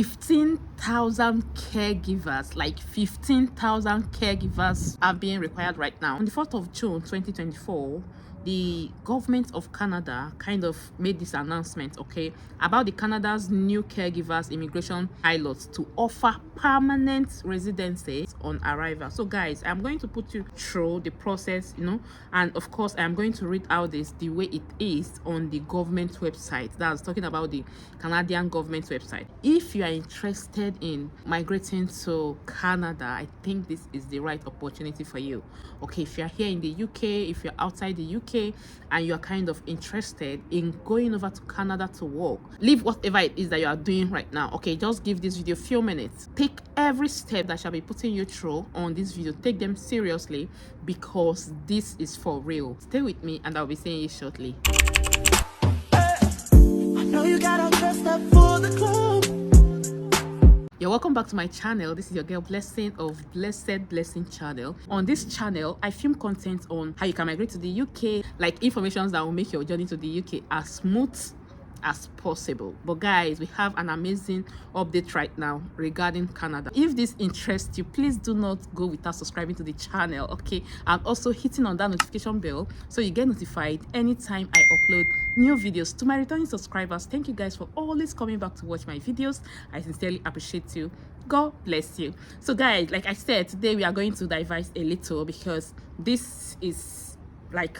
15,000 caregivers, like 15,000 caregivers are being required right now. On the 4th of June 2024, the government of Canada kind of made this announcement, okay, about the Canada's new caregivers immigration pilots to offer permanent residency on arrival. So guys, I'm going to put you through the process, and of course I'm going to read out this the way it is on the government website. That's talking about the Canadian government website. If you are interested in migrating to Canada, I think this is the right opportunity for you. Okay, if you're here in the UK, if you're outside the UK, and you're kind of interested in going over to Canada to work, leave whatever it is that you are doing right now. Okay, just give this video a few minutes. Take every step that shall be putting you through on this video. Take them seriously, because this is for real. Stay with me and I'll be seeing you shortly. I know you got all dressed up for the club. You're welcome back to my channel. This is your girl Blessing of Blessed Blessing channel. On this channel, I film content on how you can migrate to the UK, like information that will make your journey to the UK as smooth as possible. But guys, we have an amazing update right now regarding Canada. If this interests you, please do not go without subscribing to the channel, okay, and also hitting on that notification bell so you get notified anytime I upload new videos. To my returning subscribers, thank you guys for always coming back to watch my videos. I sincerely appreciate you. God bless you. So guys, like I said, today we are going to diverse a little, because this is like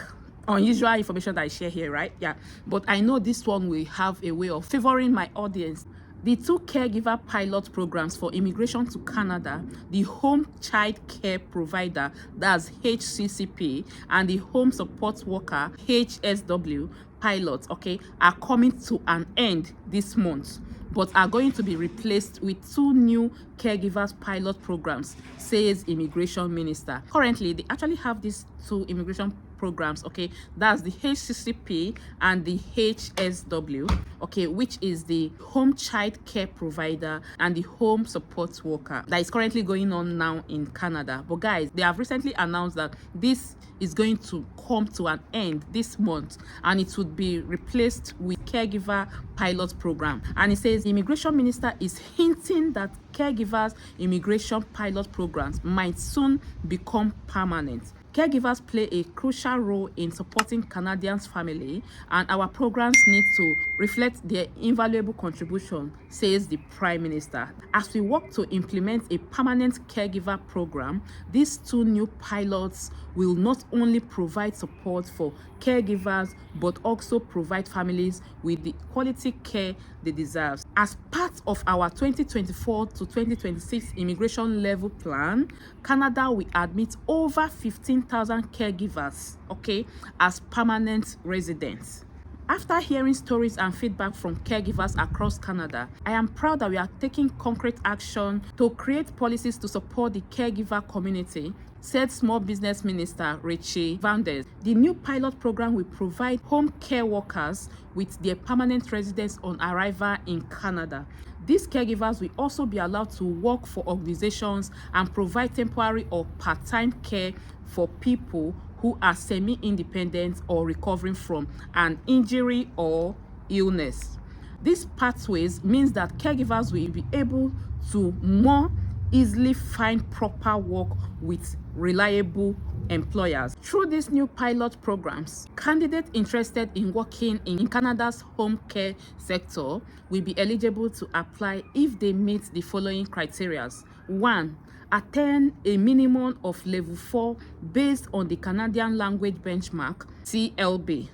unusual information that I share here, right? Yeah, but I know this one will have a way of favoring my audience. The two caregiver pilot programs for immigration to Canada, the home child care provider, that's HCCP, and the home support worker, HSW pilots, okay, are coming to an end this month, but are going to be replaced with two new caregivers pilot programs, says immigration minister. Currently, they actually have these two immigration programs, okay, that's the HCCP and the HSW, okay, which is the home child care provider and the home support worker, that is currently going on now in Canada. But guys, they have recently announced that this is going to come to an end this month, and it would be replaced with caregiver pilot program. And it says the immigration minister is hinting that caregivers immigration pilot programs might soon become permanent. Caregivers play a crucial role in supporting Canadians' family, and our programs need to reflect their invaluable contribution, says the Prime Minister. As we work to implement a permanent caregiver program, these two new pilots will not only provide support for caregivers, but also provide families with the quality care they deserve. As part of our 2024 to 2026 immigration level plan, Canada will admit over 15,000 caregivers, okay, as permanent residents. After hearing stories and feedback from caregivers across Canada, I am proud that we are taking concrete action to create policies to support the caregiver community, said Small Business Minister Richie Vanders. The new pilot program will provide home care workers with their permanent residence on arrival in Canada. These caregivers will also be allowed to work for organizations and provide temporary or part-time care for people who are semi-independent or recovering from an injury or illness. These pathways means that caregivers will be able to more easily find proper work with reliable employers. Through these new pilot programs, candidates interested in working in Canada's home care sector will be eligible to apply if they meet the following criteria. 1. Attain a minimum of level 4 based on the Canadian language benchmark CLB.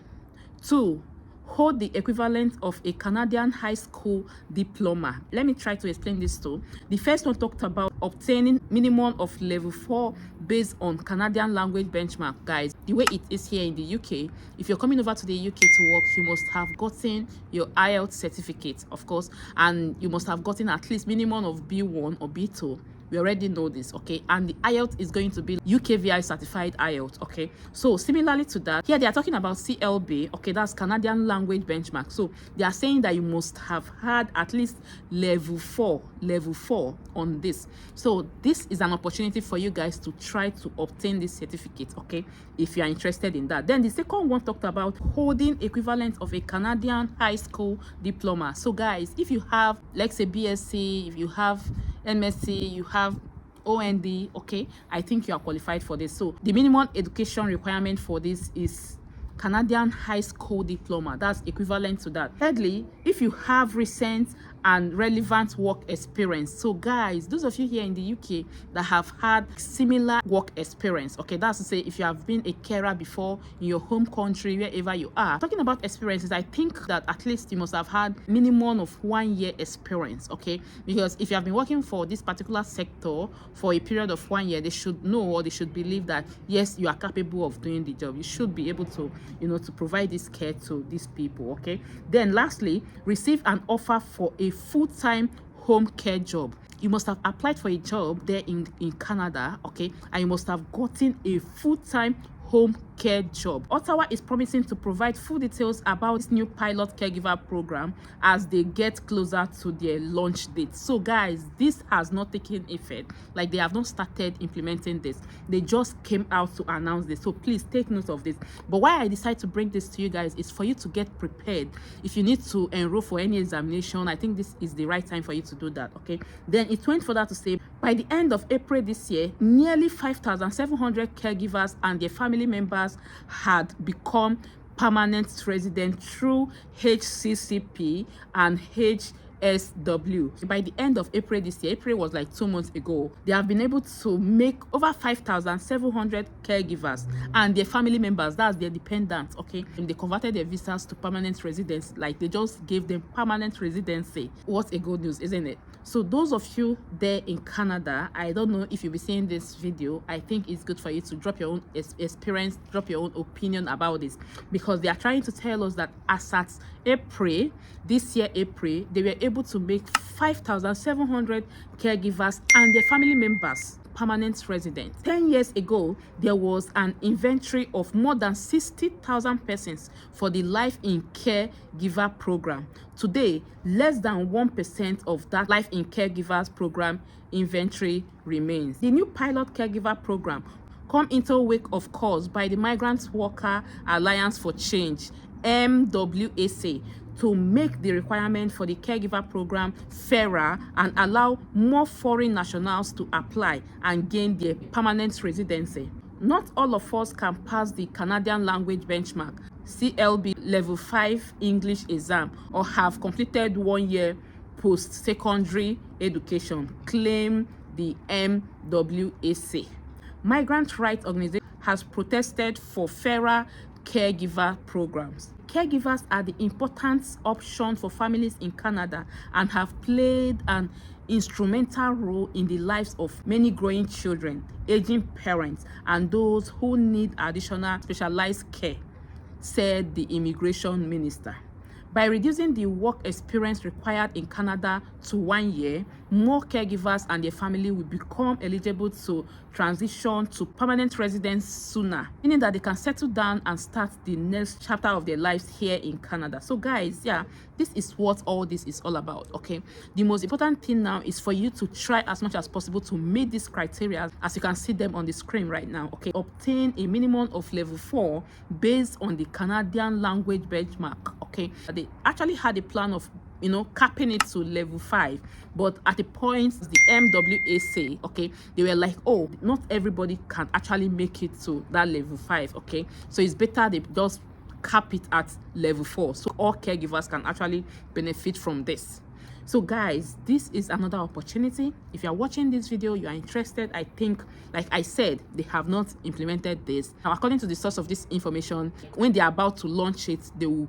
2. Hold the equivalent of a Canadian high school diploma. Let me try to explain this too. The first one talked about obtaining minimum of level 4 based on Canadian language benchmark. Guys, the way it is here in the UK, if you're coming over to the UK to work, you must have gotten your IELTS certificate, of course, and you must have gotten at least minimum of B1 or B2 we already know this, okay? And the IELTS is going to be UKVI certified IELTS, okay? So similarly to that, here they are talking about CLB, okay? That's Canadian language benchmark. So they are saying that you must have had at least level 4 on this. So this is an opportunity for you guys to try to obtain this certificate, okay, if you are interested in that. Then the second one talked about holding equivalent of a Canadian high school diploma. So guys, if you have, let's say, BSc, if you have MSc, you have OND, okay, I think you are qualified for this. So the minimum education requirement for this is Canadian high school diploma. That's equivalent to that. Thirdly, if you have recent and relevant work experience. So guys, those of you here in the UK that have had similar work experience, okay, that's to say if you have been a carer before in your home country, wherever you are. Talking about experiences, I think that at least you must have had minimum of 1 year experience, okay, because if you have been working for this particular sector for a period of 1 year, they should know, or they should believe that yes, you are capable of doing the job. You should be able to, you know, to provide this care to these people, okay. Then lastly, receive an offer for a full-time home care job. You must have applied for a job there in Canada, okay, and you must have gotten a full-time home care job. Ottawa is promising to provide full details about this new pilot caregiver program as they get closer to their launch date. So guys, this has not taken effect, like they have not started implementing this. They just came out to announce this, so please take note of this. But why I decided to bring this to you guys is for you to get prepared. If you need to enroll for any examination, I think this is the right time for you to do that, okay. Then it went further to say by the end of April this year, nearly 5,700 caregivers and their family members had become permanent resident through HCCP and HSW. By the end of April this year, April was like 2 months ago, they have been able to make over 5,700 caregivers and their family members, that's their dependents, okay, and they converted their visas to permanent residence, like they just gave them permanent residency. What a good news, isn't it? So those of you there in Canada, I don't know if you'll be seeing this video, I think it's good for you to drop your own experience, drop your own opinion about this, because they are trying to tell us that as at April, this year April, they were able to make 5,700 caregivers and their family members permanent residents. 10 years ago, there was an inventory of more than 60,000 persons for the Life in Caregiver program. Today, less than 1% of that Life in Caregivers program inventory remains. The new pilot caregiver program come into wake of calls by the Migrant Worker Alliance for Change, MWAC, to make the requirement for the caregiver program fairer and allow more foreign nationals to apply and gain their permanent residency. Not all of us can pass the Canadian language benchmark, CLB level 5 English exam, or have completed 1 year post-secondary education, claim the MWAC. Migrant rights organization has protested for fairer caregiver programs. Caregivers are the important option for families in Canada and have played an instrumental role in the lives of many growing children, aging parents, and those who need additional specialized care, said the immigration minister. By reducing the work experience required in Canada to 1 year, more caregivers and their family will become eligible to transition to permanent residence sooner, meaning that they can settle down and start the next chapter of their lives here in Canada. So guys, yeah, this is what all this is all about, okay? The most important thing now is for you to try as much as possible to meet these criteria as you can see them on the screen right now, okay? Obtain a minimum of level 4 based on the Canadian language benchmark, okay? They actually had a plan of, you know, capping it to level 5, but at the point the MWAC, okay, they were like, oh, not everybody can actually make it to that level 5, okay, so it's better they just cap it at level 4 so all caregivers can actually benefit from this. So guys, this is another opportunity. If you are watching this video, you are interested, I think, like I said, they have not implemented this. Now, according to the source of this information, when they are about to launch it, they will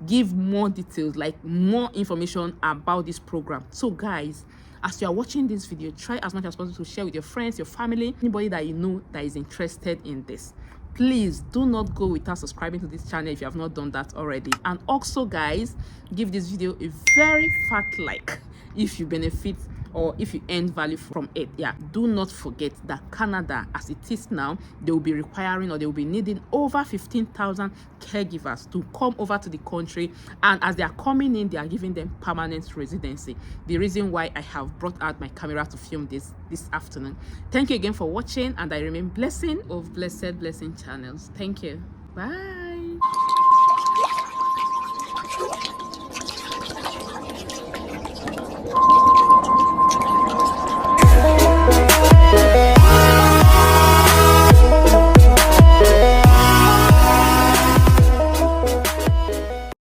give more details, like more information about this program. So guys, as you are watching this video, try as much as possible to share with your friends, your family, anybody that you know that is interested in this. Please do not go without subscribing to this channel if you have not done that already. And also guys, give this video a very fat like if you benefit or if you earn value from it. Yeah, do not forget that Canada, as it is now, they will be requiring, or they will be needing over 15,000 caregivers to come over to the country, and as they are coming in, they are giving them permanent residency. The reason why I have brought out my camera to film this afternoon. Thank you again for watching, and I remain blessing of Blessed Blessing channels. Thank you. Bye.